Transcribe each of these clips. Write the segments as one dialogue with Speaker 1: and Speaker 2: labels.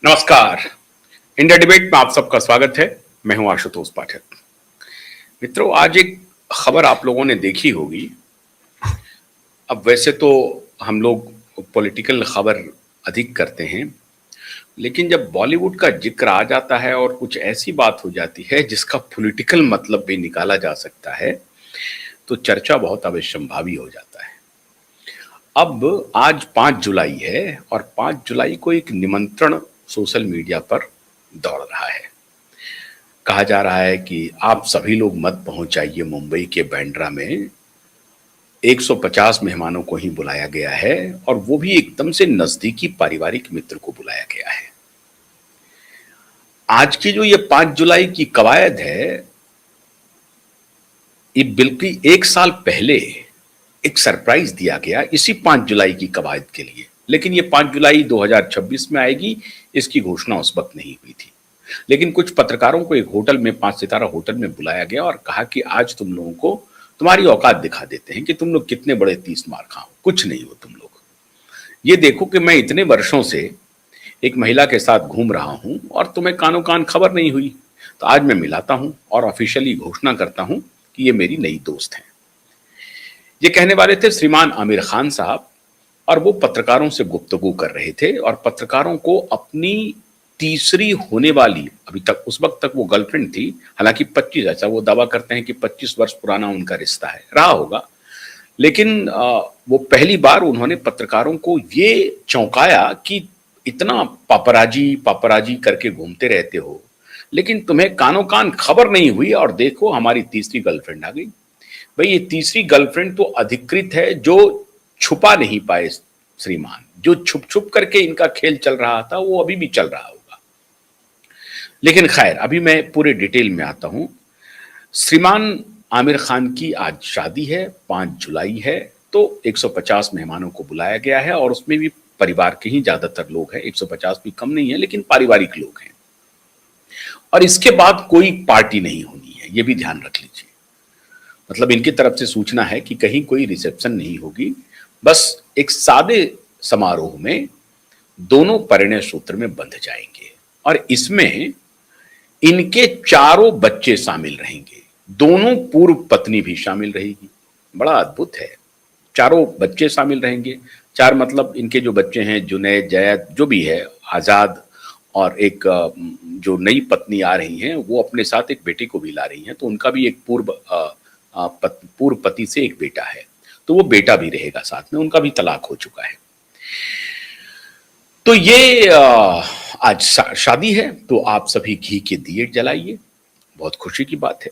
Speaker 1: नमस्कार। India debate में आप सबका स्वागत है। मैं हूं आशुतोष पाठक। मित्रों, आज एक खबर आप लोगों ने देखी होगी। अब वैसे तो हम लोग पॉलिटिकल खबर अधिक करते हैं, लेकिन जब बॉलीवुड का जिक्र आ जाता है और कुछ ऐसी बात हो जाती है जिसका पॉलिटिकल मतलब भी निकाला जा सकता है, तो चर्चा बहुत अवश्यंभावी हो जाता है। अब आज 5 जुलाई है और 5 जुलाई को एक निमंत्रण सोशल मीडिया पर दौड़ रहा है। कहा जा रहा है कि आप सभी लोग मत पहुंचाइए, मुंबई के बांद्रा में 150 मेहमानों को ही बुलाया गया है और वो भी एकदम से नजदीकी पारिवारिक मित्र को बुलाया गया है। आज की जो ये 5 जुलाई की कवायद है, ये बिल्कुल एक साल पहले एक सरप्राइज दिया गया इसी 5 जुलाई की कवायद के लिए, लेकिन ये 5 जुलाई 2026 में आएगी, इसकी घोषणा उस वक्त नहीं हुई थी। लेकिन कुछ पत्रकारों को एक होटल में, 5 सितारा होटल में बुलाया गया और कहा कि आज तुम लोगों को तुम्हारी औकात दिखा देते हैं कि तुम लोग कितने बड़े 30 मार खाओ, कुछ नहीं हो तुम लोग। ये देखो कि मैं इतने वर्षों से एक महिला के साथ घूम रहा हूं और तुम्हें कानो कान खबर नहीं हुई, तो आज मैं मिलाता हूं और ऑफिशियली घोषणा करता हूं कि ये मेरी नई दोस्त है। ये कहने वाले थे श्रीमान आमिर खान साहब, और वो पत्रकारों से गुफ्तगू कर रहे थे और पत्रकारों को अपनी तीसरी होने वाली, अभी तक उस वक्त तक वो गर्लफ्रेंड थी, हालांकि 25, ऐसा वो दावा करते हैं कि 25 वर्ष पुराना उनका रिश्ता है, रहा होगा, लेकिन वो पहली बार उन्होंने पत्रकारों को ये चौंकाया कि इतना पापराजी पापराजी करके घूमते रहते हो, लेकिन तुम्हें कानो कान खबर नहीं हुई और देखो हमारी तीसरी गर्लफ्रेंड आ गई। भाई, ये तीसरी गर्लफ्रेंड तो अधिकृत है, जो छुपा नहीं पाए श्रीमान। जो छुप छुप करके इनका खेल चल रहा था वो अभी भी चल रहा होगा। लेकिन खैर, अभी मैं पूरे डिटेल में आता हूं। श्रीमान आमिर खान की आज शादी है, 5 जुलाई है, तो 150 मेहमानों को बुलाया गया है और उसमें भी परिवार के ही ज्यादातर लोग हैं। 150 भी कम नहीं है, लेकिन पारिवारिक लोग हैं। और इसके बाद कोई पार्टी नहीं होनी है, ये भी ध्यान रख लीजिए। मतलब इनकी तरफ से सूचना है कि कहीं कोई रिसेप्शन नहीं होगी, बस एक सादे समारोह में दोनों परिणय सूत्र में बंध जाएंगे और इसमें इनके चारों बच्चे शामिल रहेंगे, दोनों पूर्व पत्नी भी शामिल रहेगी। बड़ा अद्भुत है, चारों बच्चे शामिल रहेंगे। चार मतलब इनके जो बच्चे हैं, जुनैद, जैद, जो भी है, आजाद, और एक जो नई पत्नी आ रही हैं वो अपने साथ एक बेटे को भी ला रही हैं, तो उनका भी एक पूर्व पति से एक बेटा है, तो वो बेटा भी रहेगा साथ में, उनका भी तलाक हो चुका है। तो ये आज शादी है, तो आप सभी घी के दिए जलाइए, बहुत खुशी की बात है।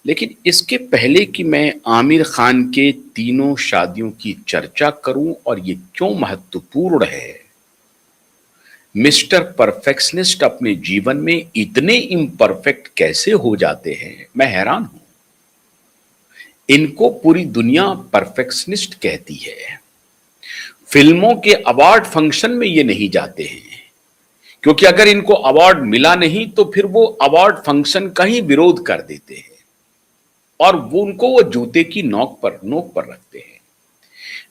Speaker 1: लेकिन इसके पहले कि मैं आमिर खान के तीनों शादियों की चर्चा करूं और ये क्यों महत्वपूर्ण है, मिस्टर परफेक्शनिस्ट अपने जीवन में इतने इम्परफेक्ट कैसे हो जाते हैं, मैं हैरान हूं। इनको पूरी दुनिया परफेक्शनिस्ट कहती है। फिल्मों के अवार्ड फंक्शन में ये नहीं जाते हैं, क्योंकि अगर इनको अवार्ड मिला नहीं तो फिर वो अवार्ड फंक्शन का ही विरोध कर देते हैं और वो जूते की नोक पर रखते हैं।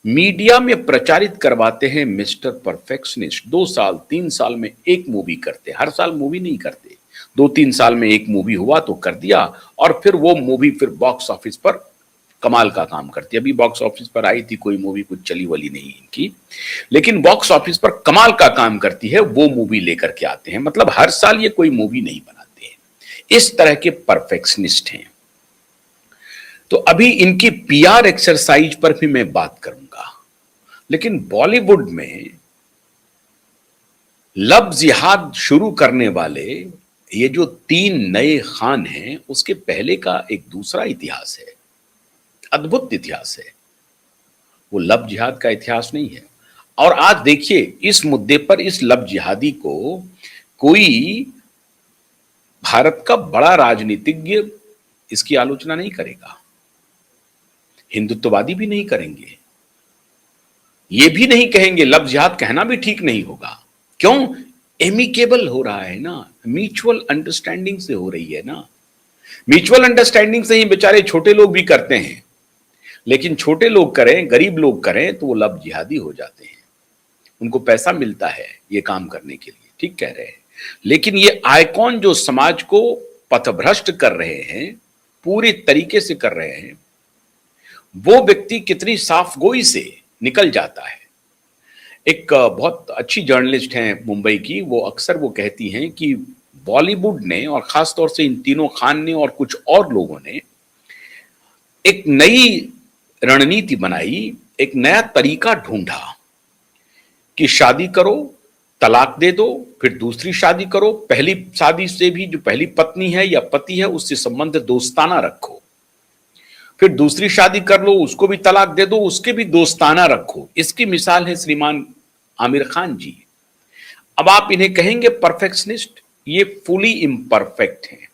Speaker 1: मीडिया में प्रचारित करवाते हैं मिस्टर परफेक्शनिस्ट। 2 साल 3 साल में एक मूवी करते, हर साल मूवी नहीं करते, 2-3 साल में एक मूवी हुआ तो कर दिया और फिर वो मूवी फिर बॉक्स ऑफिस पर कमाल का काम करती है। अभी बॉक्स ऑफिस पर आई थी कोई मूवी, कुछ चली वली नहीं इनकी, लेकिन बॉक्स ऑफिस पर कमाल का काम करती है, वो मूवी लेकर के आते हैं। मतलब हर साल ये कोई मूवी नहीं बनाते हैं। इस तरह के परफेक्शनिस्ट हैं। तो अभी इनकी पीआर एक्सरसाइज पर भी मैं बात करूंगा, लेकिन बॉलीवुड में लव जिहाद शुरू करने वाले ये जो 3 नए खान हैं, उसके पहले का एक दूसरा इतिहास है, अद्भुत इतिहास है। वो लव जिहाद का इतिहास नहीं है। और आज देखिए, इस मुद्दे पर, इस लव जिहादी को कोई भारत का बड़ा राजनीतिज्ञ इसकी आलोचना नहीं करेगा, हिंदुत्ववादी भी नहीं करेंगे, ये भी नहीं कहेंगे, लव जिहाद कहना भी ठीक नहीं होगा। क्यों? एमिकेबल हो रहा है ना, म्यूचुअल अंडरस्टैंडिंग से हो रही है ना। म्यूचुअल अंडरस्टैंडिंग से ही बेचारे छोटे लोग भी करते हैं, लेकिन छोटे लोग करें, गरीब लोग करें तो वो लव जिहादी हो जाते हैं। उनको पैसा मिलता है ये काम करने के लिए, ठीक कह रहे हैं। लेकिन ये आइकॉन जो समाज को पथभ्रष्ट कर रहे हैं, पूरी तरीके से कर रहे हैं, वो व्यक्ति कितनी साफगोई से निकल जाता है। एक बहुत अच्छी जर्नलिस्ट हैं मुंबई की, वो अक्सर वो कहती हैं कि बॉलीवुड ने और खास तौर से इन तीनों खान ने और कुछ और लोगों ने एक नई रणनीति बनाई, एक नया तरीका ढूंढा कि शादी करो, तलाक दे दो, फिर दूसरी शादी करो, पहली शादी से भी जो पहली पत्नी है या पति है उससे संबंध दोस्ताना रखो, फिर दूसरी शादी कर लो, उसको भी तलाक दे दो, उसके भी दोस्ताना रखो। इसकी मिसाल है श्रीमान आमिर खान जी। अब आप इन्हें कहेंगे परफेक्शनिस्ट, ये फुली इम्परफेक्ट हैं।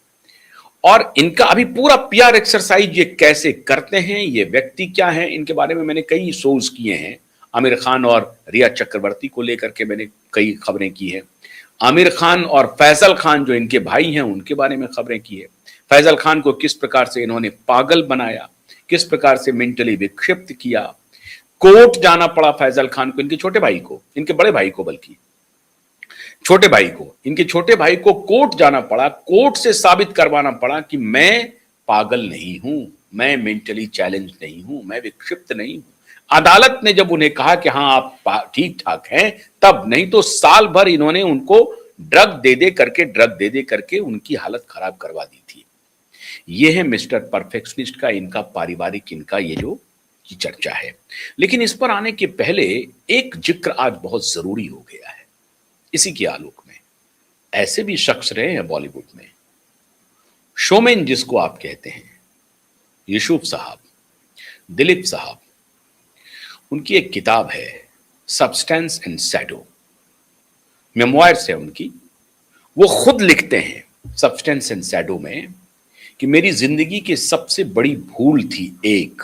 Speaker 1: और इनका अभी पूरा पीआर एक्सरसाइज ये कैसे करते हैं, ये व्यक्ति क्या है, इनके बारे में मैंने कई शोज किए हैं। आमिर खान और रिया चक्रवर्ती को लेकर के मैंने कई खबरें की हैं। आमिर खान और फैजल खान जो इनके भाई हैं उनके बारे में खबरें की है। फैजल खान को किस प्रकार से इन्होंने पागल बनाया, किस प्रकार से मेंटली विक्षिप्त किया। कोर्ट जाना पड़ा फैजल खान को, इनके छोटे भाई को, इनके बड़े भाई को, बल्कि छोटे भाई को, इनके छोटे भाई को कोर्ट जाना पड़ा, कोर्ट से साबित करवाना पड़ा कि मैं पागल नहीं हूं, मैं मेंटली चैलेंज नहीं हूं, मैं विक्षिप्त नहीं हूं। अदालत ने जब उन्हें कहा कि हाँ आप ठीक ठाक हैं, तब, नहीं तो साल भर इन्होंने उनको ड्रग दे दे करके उनकी हालत खराब करवा दी थी। ये है मिस्टर परफेक्शनिस्ट का इनका पारिवारिक, इनका ये जो की चर्चा है। लेकिन इस पर आने के पहले एक जिक्र आज बहुत जरूरी हो गया है इसी के आलोक में। ऐसे भी शख्स रहे हैं बॉलीवुड में, शोमैन जिसको आप कहते हैं, यूसुफ साहब, दिलीप साहब। उनकी एक किताब है सब्सटेंस एंड शैडो, मेमोइर्स है उनकी। वो खुद लिखते हैं सब्सटेंस एंड शैडो में कि मेरी जिंदगी की सबसे बड़ी भूल थी एक।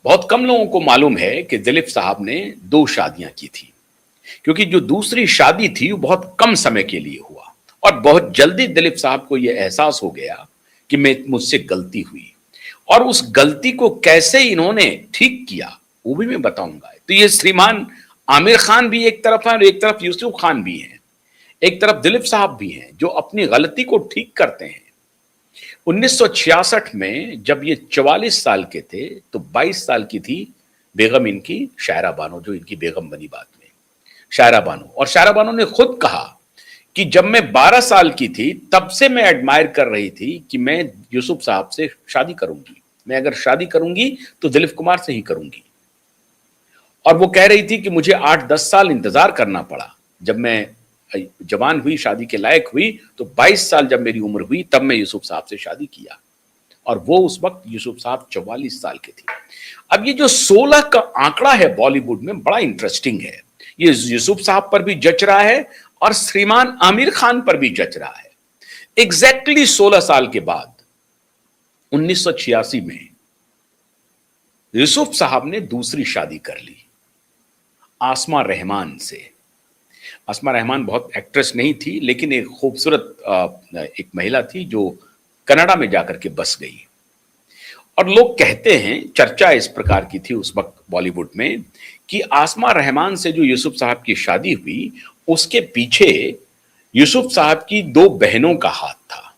Speaker 1: बहुत कम लोगों को मालूम है कि दिलीप साहब ने 2 शादियां की थी, क्योंकि जो दूसरी शादी थी वो बहुत कम समय के लिए हुआ और बहुत जल्दी दिलीप साहब को यह एहसास हो गया कि मुझसे गलती हुई, और उस गलती को कैसे इन्होंने ठीक किया वो भी मैं बताऊंगा। तो ये श्रीमान आमिर खान भी एक तरफ है और एक तरफ यूसुफ खान भी हैं, एक तरफ दिलीप साहब भी हैं जो अपनी गलती को ठीक करते हैं। 1966 में जब ये 44 साल के थे तो 22 साल की थी बेगम इनकी शायरा बानो, जो इनकी बेगम बनी बाद में, शायरा बानो। और शायरा बानो ने खुद कहा कि जब मैं 12 साल की थी तब से मैं एडमायर कर रही थी कि मैं यूसुफ साहब से शादी करूंगी, मैं अगर शादी करूंगी तो दिलीप कुमार से ही करूंगी। और वो कह रही थी कि मुझे 8-10 साल इंतजार करना पड़ा, जब मैं जवान हुई, शादी के लायक हुई, तो 22 साल जब मेरी उम्र हुई तब मैं यूसुफ साहब से शादी किया। और वो उस वक्त यूसुफ साहब 44 साल के थे। अब ये जो 16 का आंकड़ा है बॉलीवुड में बड़ा इंटरेस्टिंग है। ये यूसुफ साहब पर भी जच रहा है और श्रीमान आमिर खान पर भी जच रहा है। एग्जैक्टली 16 साल के बाद 1986 में यूसुफ साहब ने दूसरी शादी कर ली आसमा रहमान से। आसमा रहमान बहुत एक्ट्रेस नहीं थी, लेकिन एक खूबसूरत एक महिला थी जो कनाडा में जाकर के बस गई। और लोग कहते हैं, चर्चा इस प्रकार की थी उस वक्त बॉलीवुड में कि आसमा रहमान से जो यूसुफ साहब की शादी हुई उसके पीछे यूसुफ साहब की 2 बहनों का हाथ था।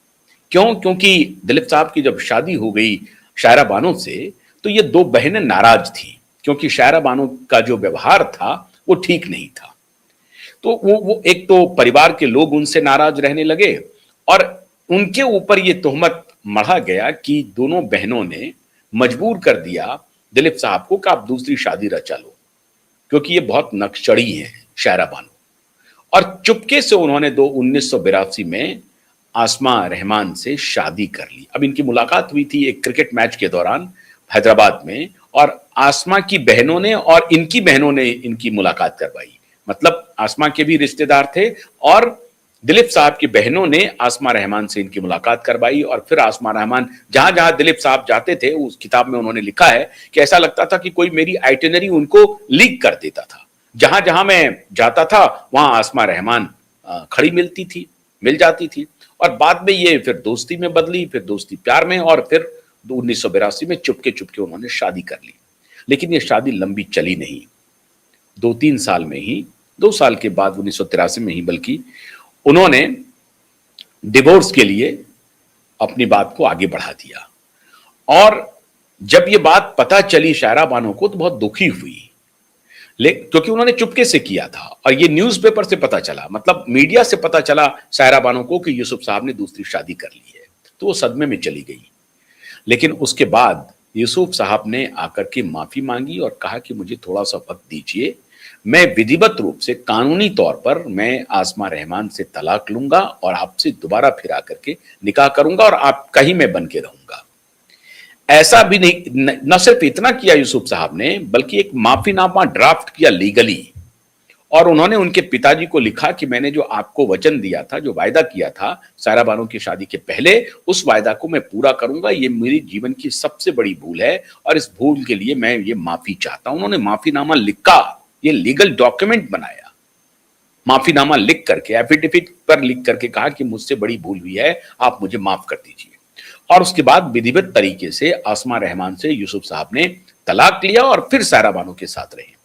Speaker 1: क्यों? क्योंकि दिलीप साहब की जब शादी हो गई शायरा बानो से तो ये 2 बहनें नाराज थी, क्योंकि शायरा बानो का जो व्यवहार था वो ठीक नहीं था। तो वो एक तो परिवार के लोग उनसे नाराज रहने लगे और उनके ऊपर ये तोहमत मढ़ा गया कि दोनों बहनों ने मजबूर कर दिया दिलीप साहब को कि आप दूसरी शादी रचा लो, क्योंकि ये बहुत नक्सचड़ी हैं शायरा बानो। और चुपके से उन्होंने 1982 में आसमा रहमान से शादी कर ली। अब इनकी मुलाकात हुई थी एक क्रिकेट मैच के दौरान हैदराबाद में, और आसमा की बहनों ने और इनकी बहनों ने इनकी मुलाकात करवाई। मतलब आसमा के भी रिश्तेदार थे और दिलीप साहब की बहनों ने आसमा रहमान से इनकी मुलाकात करवाई। और फिर आसमा रहमान जहां जहां दिलीप साहब जाते थे, उस किताब में उन्होंने लिखा है कि ऐसा लगता था कि कोई मेरी आइटिनरी उनको लीक कर देता था। जहां जहां मैं जाता था वहां आसमा रहमान खड़ी मिल जाती थी। और बाद में ये फिर दोस्ती में बदली, फिर दोस्ती प्यार में, और फिर 1982 में चुपके चुपके उन्होंने शादी कर ली। लेकिन ये शादी लंबी चली नहीं, 2-3 साल में ही 2 साल के बाद 1983 में ही बल्कि उन्होंने डिवोर्स के लिए अपनी बात को आगे बढ़ा दिया। और जब ये बात पता चली शायरा बानो को तो बहुत दुखी हुई, क्योंकि उन्होंने चुपके से किया था और ये न्यूज़पेपर से पता चला, मतलब मीडिया से पता चला शायरा बानो को कि यूसुफ साहब ने दूसरी शादी कर ली है, तो वो सदमे में चली गई। लेकिन उसके बाद यूसुफ साहब ने आकर के माफी मांगी और कहा कि मुझे थोड़ा सा वक्त दीजिए, मैं विधिवत रूप से कानूनी तौर पर मैं आसमा रहमान से तलाक लूंगा और आपसे दोबारा फिर आकर के निकाह करूंगा और आपका ही मैं बन के रहूंगा। ऐसा भी नहीं, न सिर्फ इतना किया यूसुफ साहब ने, बल्कि एक माफीनामा ड्राफ्ट किया लीगली, और उन्होंने उनके पिताजी को लिखा कि मैंने जो आपको वचन दिया था, जो वायदा किया था शायरा बानो की शादी के पहले, उस वायदा को मैं पूरा करूंगा। ये मेरी जीवन की सबसे बड़ी भूल है और इस भूल के लिए मैं ये माफी चाहता हूं। उन्होंने माफीनामा लिखा, ये लीगल डॉक्यूमेंट बनाया, माफीनामा लिख करके, एफिडेविट पर लिख करके कहा कि मुझसे बड़ी भूल हुई है, आप मुझे माफ कर दीजिए। और उसके बाद विधिवत तरीके से आसमा रहमान से यूसुफ साहब ने तलाक लिया और फिर शायरा बानो के साथ रहे।